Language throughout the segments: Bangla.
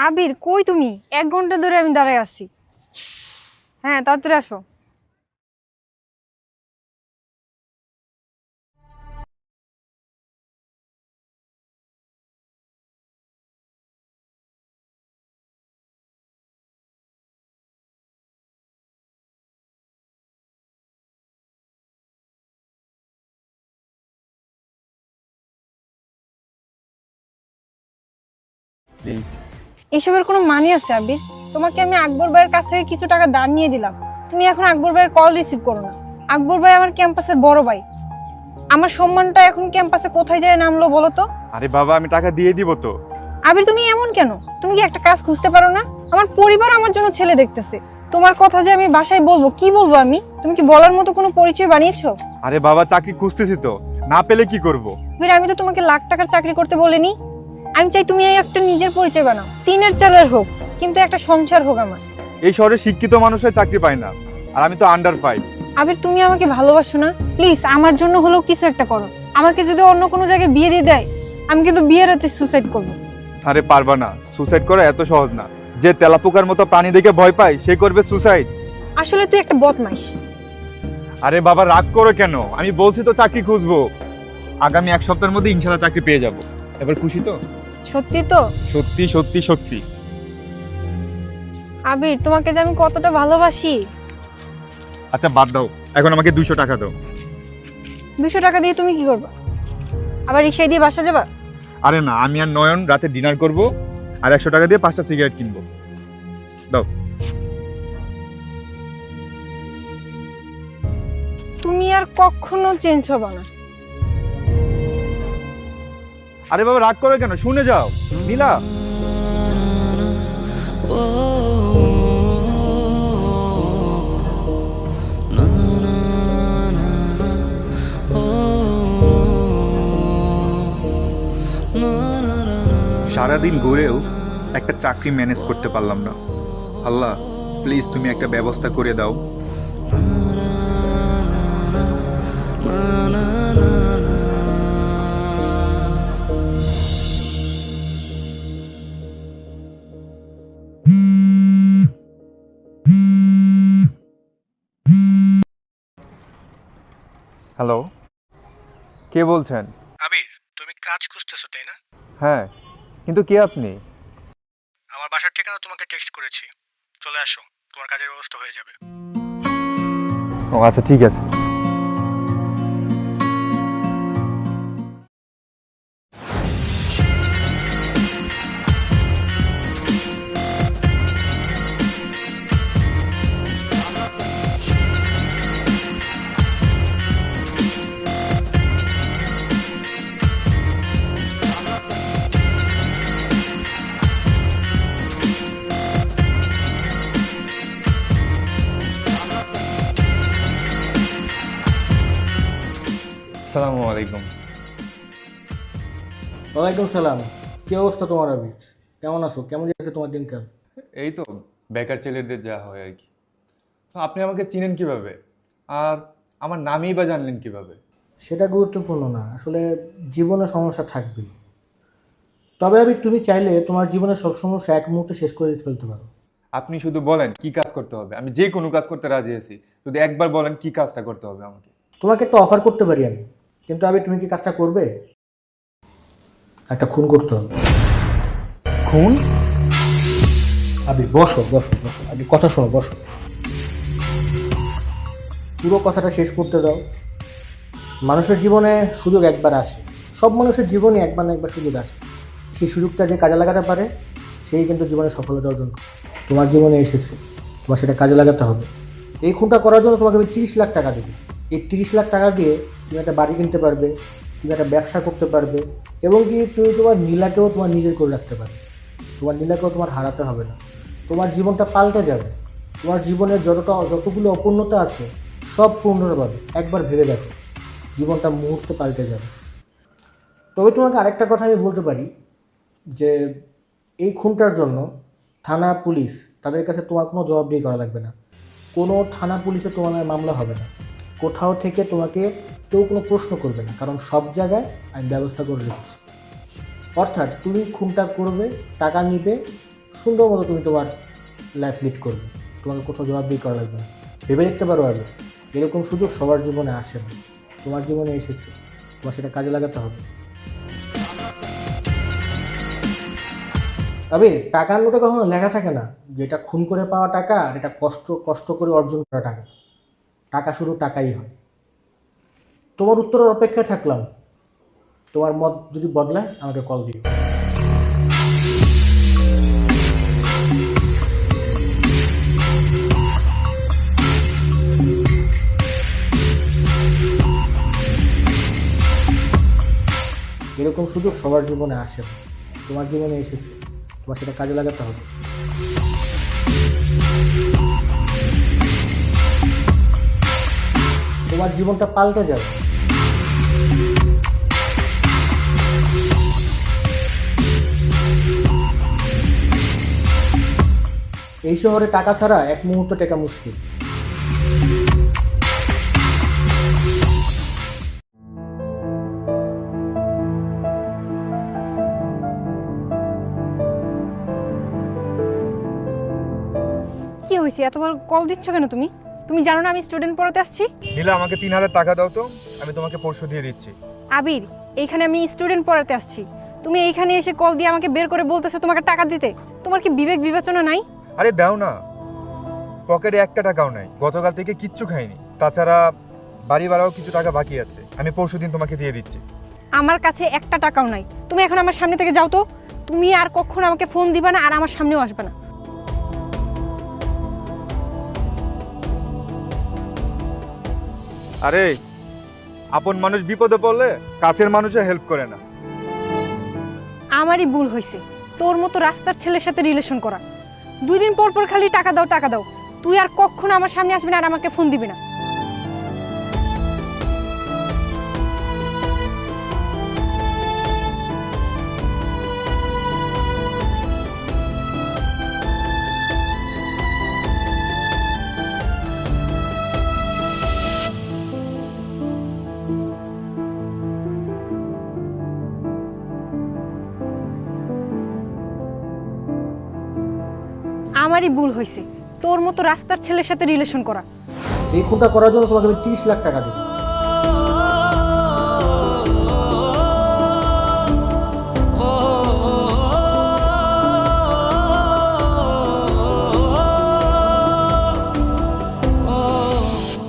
আবির, কই তুমি? 1 ঘন্টা ধরে আমি দাঁড়ায় আছি। হ্যাঁ, তাড়াতাড়ি আসো। প্লিজ। এসবের কোনো মানে আছে আবির? তোমাকে আমি আকবর ভাইয়ের কাছ থেকে কিছু টাকা ধার নিয়ে দিলাম, তুমি এখন আকবর ভাইয়ের কল রিসিভ করো না। আকবর ভাই আমার ক্যাম্পাসের বড় ভাই, আমার সম্মানটা এখন ক্যাম্পাসে কোথায় যায় নামলো বলো তো? আরে বাবা, আমি টাকা দিয়ে দিব তো। আবির, তুমি এমন কেন? তুমি কি একটা কাজ খুঁজতে পারো না? আমার পরিবার আমার জন্য ছেলে দেখতেছে, তোমার কথা যে আমি বাসায় বলবো, কি বলবো আমি? তুমি কি বলার মতো কোনো পরিচয় বানিয়েছো? আরে বাবা, চাকরি খুঁজতেছি তো, না পেলে কি করব? আবির, আমি তো তোমাকে লাখ টাকার চাকরি করতে বলিনি। আমি চাই তুমি এই একটা নিজের পরিচয় বানাও, টিনের চালের হোক, কিন্তু একটা সংসার হোক আমার। এই শহরে শিক্ষিত মানুষের চাকরি পায় না, আর আমি তো আন্ডার 5। আবির, তুমি আমাকে ভালোবাসো না? প্লিজ আমার জন্য হলেও কিছু একটা করো। আমাকে যদি অন্য কোনো জায়গায় বিয়ে দিয়ে দেয়, আমি কিন্তু বিয়ের রাতে সুসাইড করবো। আরে পারবা না, সুসাইড করা এত সহজ না। যে তেলাপোকার মতো প্রাণী দেখে ভয় পায়, সে করবে সুসাইড। আসলে তুই একটা বদমাইশ। আরে বাবা, রাগ করো কেন? আমি বলছি তো চাকরি খুঁজবো। আগামী 1 সপ্তাহের মধ্যে ইনশাআল্লাহ চাকরি পেয়ে যাব। এবার খুশি তো? সত্যি তো? সত্যি সত্যি সত্যি। আবির, তোমাকে যে আমি কতটা ভালোবাসি। আচ্ছা বাদ দাও, এখন আমাকে 200 টাকা দাও। 200 টাকা দিয়ে তুমি কি করবা? আবার রিক্সায় দিয়ে বাসা যাবা? আরে না, আমি আর নয়ন রাতে ডিনার করব, আর 100 টাকা দিয়ে 5টা সিগারেট কিনবো। দাও। তুমি আর কখনো চেঞ্জ হবা না। আরে বাবা, রাগ করো কেন? শুনে যাও। নীলা। সারাদিন ঘুরেও একটা চাকরি ম্যানেজ করতে পারলাম না। আল্লাহ, প্লিজ তুমি একটা ব্যবস্থা করে দাও। হ্যালো, কে বলছেন? আবির, তুমি কাজ খুঁজতেছো তাই না? হ্যাঁ, কিন্তু কে আপনি? আমার বাসার ঠিকানা তোমাকে টেক্সট করেছি, চলে আসো, তোমার কাজের ব্যবস্থা হয়ে যাবে। ও আচ্ছা, ঠিক আছে। আসসালামু আলাইকুম। ওয়ালাইকুম সালাম। কি অবস্থা তোমার আবির? কেমন আছো? কেমন যাচ্ছে তোমার দিনকাল? এই তো, বেকার ছেলেদের যা হয় আর কি। তো আপনি আমাকে চিনেন কিভাবে, আর আমার নামই বা জানলেন কিভাবে? সেটা গুরুত্বপূর্ণ না, আসলে জীবনে সমস্যা থাকবেই। তবে আবির, তুমি চাইলে তোমার জীবনের সব সমস্যা এক মুহূর্তে শেষ করে ফেলতে পারো। আপনি শুধু বলেন কি কাজ করতে হবে, আমি যে কোনো কাজ করতে রাজি আছি। যদি একবার বলেন কি কাজটা করতে হবে আমাকে। তোমাকে একটা অফার করতে পারি আমি, কিন্তু আবির তুমি কি কাজটা করবে? একটা খুন করতে হবে। খুন? আবির বসো বসো বসো, আবির কথা শোনো, বসো। পুরো কথাটা শেষ করতে দাও। মানুষের জীবনে সুযোগ একবার আসে, সব মানুষের জীবনে একবার না একবার সুযোগ আসে। সেই সুযোগটা যে কাজে লাগাতে পারে সেই কিন্তু জীবনে সফলতা অর্জন করে। তোমার জীবনে এসেছে, তোমার সেটা কাজে লাগাতে হবে। এই খুনটা করার জন্য তোমাকে আমি 30 লাখ টাকা দেবো। এই 30 লাখ টাকা দিয়ে তুমি একটা বাড়ি কিনতে পারবে, তুমি একটা ব্যবসা করতে পারবে, এবং কি তুমি তোমার নীলাকেও তোমার নিজের করে রাখতে পারবে। তোমার নীলাকেও তোমার হারাতে হবে না। তোমার জীবনটা পাল্টে যাবে। তোমার জীবনের যতগুলো অপূর্ণতা আছে সব পূর্ণ পাবে। একবার ভেবে দেখো, জীবনটা মুহূর্তে পাল্টে যাবে। তবে তোমাকে আরেকটা কথা আমি বলতে পারি, যে এই খুনটার জন্য থানা পুলিশ তাদের কাছে তোমার কোনো জবাবদিহি করা লাগবে না। কোনো থানা পুলিশে তোমার নামে মামলা হবে না। কোথাও থেকে তোমাকে কেউ কোনো প্রশ্ন করবে না, কারণ সব জায়গায় আমি ব্যবস্থা করে রেখেছি। অর্থাৎ তুমি খুনটা করবে, টাকা নিবে, সুন্দর মতো তুমি তোমার লাইফ লিড করবে, তোমাকে কোথাও জবাবদিহি করা লাগবে না। ভেবে দেখতে পারো আগে, এরকম সুযোগ সবার জীবনে আসে না, তোমার জীবনে এসেছে, তোমার সেটা কাজে লাগাতে হবে। তবে টাকার নোটে কখনো লেখা থাকে না যে এটা খুন করে পাওয়া টাকা আর এটা কষ্ট কষ্ট করে অর্জন করা টাকা। টাকা শুধু টাকাই হয়। তোমার উত্তরের অপেক্ষায় থাকলাম। তোমার মত যদি বদলায় আমাকে কল দিও। এরকম সুযোগ সবার জীবনে আসে না, তোমার জীবনে এসেছে, তোমার সেটা কাজে লাগাতে হবে। তোমার জীবনটা পাল্টে যাবে। এই শহরে টাকা ছাড়া এক মুহূর্ত টেকা মুশকিল। কি হয়েছে, এতবার কল দিচ্ছ কেন তুমি? তুমি জানো না আমি স্টুডেন্ট পড়াতে আসছি? নীলা, আমাকে 3,000 টাকা দাও তো, আমি তোমাকে পরশু দিয়ে দিচ্ছি। আবির, এইখানে আমি স্টুডেন্ট পড়াতে আসছি, তুমি এইখানে এসে কল দিয়ে আমাকে বের করে বলতেছো তোমাকে টাকা দিতে। তোমার কি বিবেক বিবেচনা নাই? আরে দাও না, পকেটে 1 টাকাও নাই, গতকাল থেকে কিচ্ছু খাইনি, তাছাড়া বাড়ি ভাড়াও কিছু টাকা বাকি আছে, আমি পরশুদিন তোমাকে দিয়ে দিচ্ছি। আমার কাছে 1 টাকাও নাই। তুমি এখন আমার সামনে থেকে যাও তো। তুমি আর কখনো আমাকে ফোন দিবা না, আর আমার সামনেও আসবে না। আরে আপন মানুষ বিপদে পড়লে কাছের মানুষে হেল্প করে না। আমারই ভুল হয়েছে তোর মতো রাস্তার ছেলের সাথে রিলেশন করা। 2 দিন পর পর খালি টাকা দাও টাকা দাও। তুই আর কখনো আমার সামনে আসবি না, আর আমাকে ফোন দিবি না। আমারই ভুল হয়েছে তোর মতো রাস্তার ছেলের সাথে রিলেশন করা। এই খুনটা করার জন্য তোমাকে আমি 30 লাখ টাকা দেব।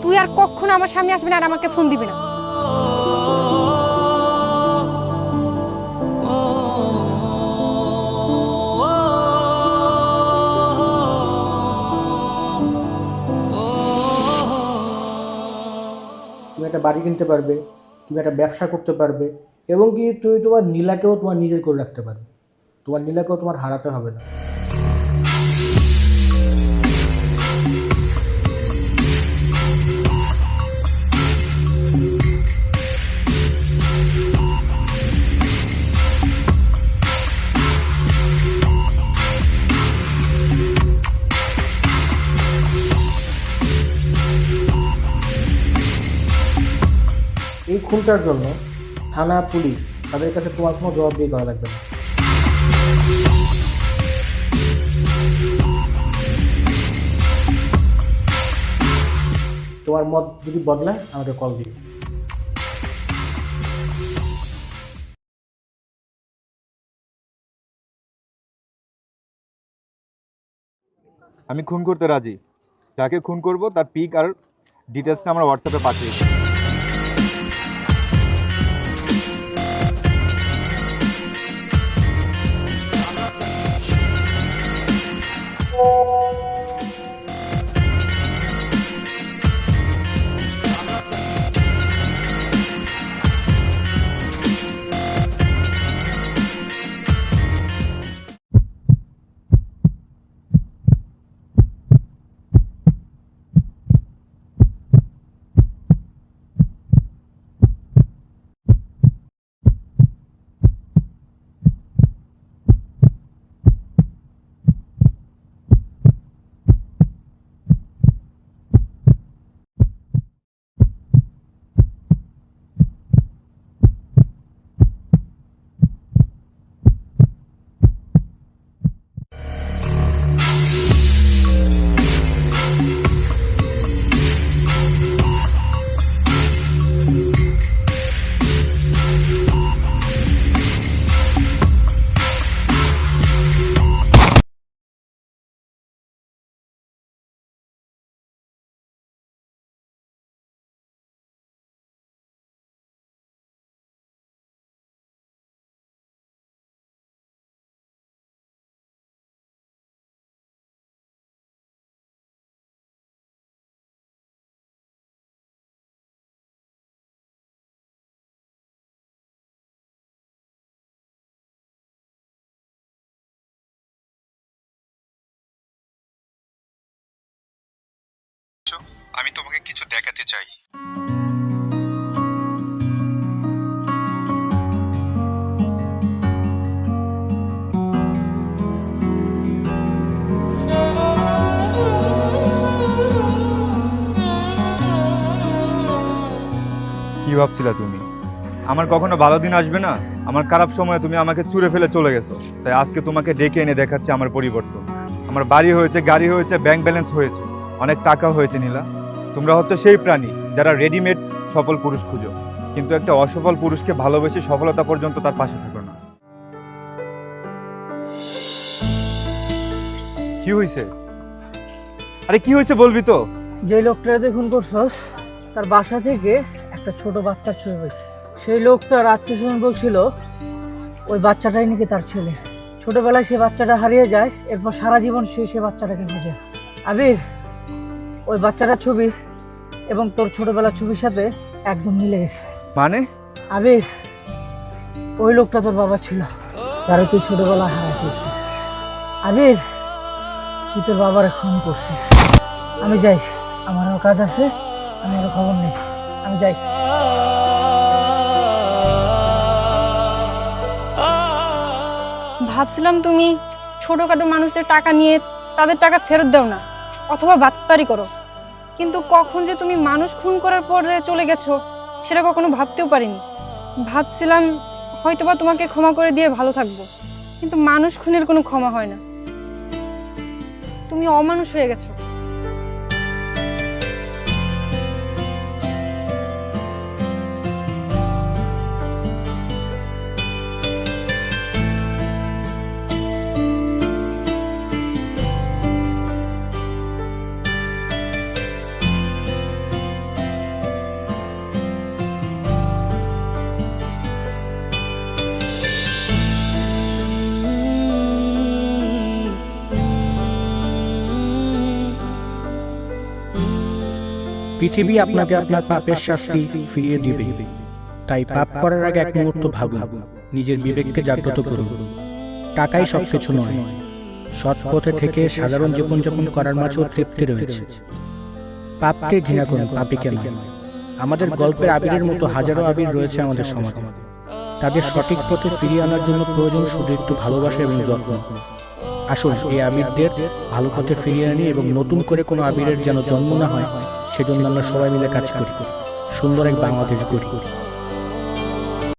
তুই আর কখনো আমার সামনে আসবি না, আর আমাকে ফোন দিবি না। তুমি একটা বাড়ি কিনতে পারবে, তুমি একটা ব্যবসা করতে পারবে, এবং কি তুমি তোমার নীলাকেও তোমার নিজের করে রাখতে পারবে। তোমার নীলাকেও তোমার হারাতে হবে না। এই খুনটার জন্য থানা, পুলিশ তাদের কাছে তোমার কোনো জবাবদিহি করা লাগবে না। তোমার মত যদি বদলায় আমাকে কল দিও। আমি খুন করতে রাজি। যাকে খুন করব তার পিক আর ডিটেলসটা আমরা হোয়াটসঅ্যাপে পাঠিয়ে দিই। এসেছো, আমি তোমাকে কিছু দেখাতে চাই। কি ভাবছিলা তুমি আমার কখনো ভালো দিন আসবে না? আমার খারাপ সময়ে তুমি আমাকে চুরে ফেলে চলে গেছো, তাই আজকে তোমাকে ডেকে এনে দেখাচ্ছি আমার পরিবর্তন। আমার বাড়ি হয়েছে, গাড়ি হয়েছে, ব্যাংক ব্যালেন্স হয়েছে, অনেক টাকা হয়েছে। নীলা, তোমরা হচ্ছে সেই প্রাণী যারা রেডিমেড সফল পুরুষ খুঁজো, কিন্তু একটা অসফল পুরুষকে ভালোবেসে সফলতা পর্যন্ত তার পাশে থাকো না। কি হয়েছে? আরে কি হয়েছে বলবি তো? যে লোকটা দেখুন করছস, তার বাসা থেকে একটা ছোট বাচ্চার ছবি হয়েছে। সেই লোকটার আত্মীয়স্বজন বলছিল ওই বাচ্চাটাই নাকি তার ছেলে। ছোটবেলায় সে বাচ্চাটা হারিয়ে যায়, এরপর সারা জীবন সে বাচ্চাটাকে খোঁজে। আবির, ওই বাচ্চাটার ছবি এবং তোর ছোটবেলার ছবির সাথে একদম মিলে গেছে। মানে? আবির, ওই লোকটা তোর বাবা ছিল, তারা তুই ছোটবেলা হারাই ফেলছিস। আবির, তুই তোর বাবার খুন করছিস। আমি যাই, আমারও কাজ আছে, আমি আরো খবর নেই, আমি যাই। ভাবছিলাম তুমি ছোটখাটো মানুষদের টাকা নিয়ে তাদের টাকা ফেরত দাও না, অথবা বাটপারি করো, কিন্তু কখন যে তুমি মানুষ খুন করার পরে চলে গেছো সেটা কখনো ভাবতেও পারিনি। ভাবছিলাম হয়তোবা তোমাকে ক্ষমা করে দিয়ে ভালো থাকবো, কিন্তু মানুষ খুনের কোনো ক্ষমা হয় না। তুমি অমানুষ হয়ে গেছো। পৃথিবী আপনাকে আপনার পাপের শাস্তি ফিরিয়ে দিবে, তাই পাপ করার আগে এক মুহূর্ত ভাবুন, নিজের বিবেককে জাগ্রত করুন। টাকাই সবকিছু নয়, সৎ পথে থেকে সাধারণ জীবনযাপন করার মাঝেও তৃপ্তি রয়েছে। পাপকে ঘৃণা করুন, পাপীকে নয়। আমাদের গল্পের আবিরের মতো হাজারো আবির রয়েছে আমাদের সমাজে। তাদের সঠিক পথে ফিরিয়ে আনার জন্য প্রয়োজন শুধু একটু ভালোবাসা এবং যত্ন। আসুন এই আবিরদের ভালো পথে ফিরিয়ে আনি এবং নতুন করে কোনো আবিরের যেন জন্ম না হয়, সেজন্য আমরা সবাই মিলে কাজ করি, সুন্দর এক বাংলাদেশ গড়ি।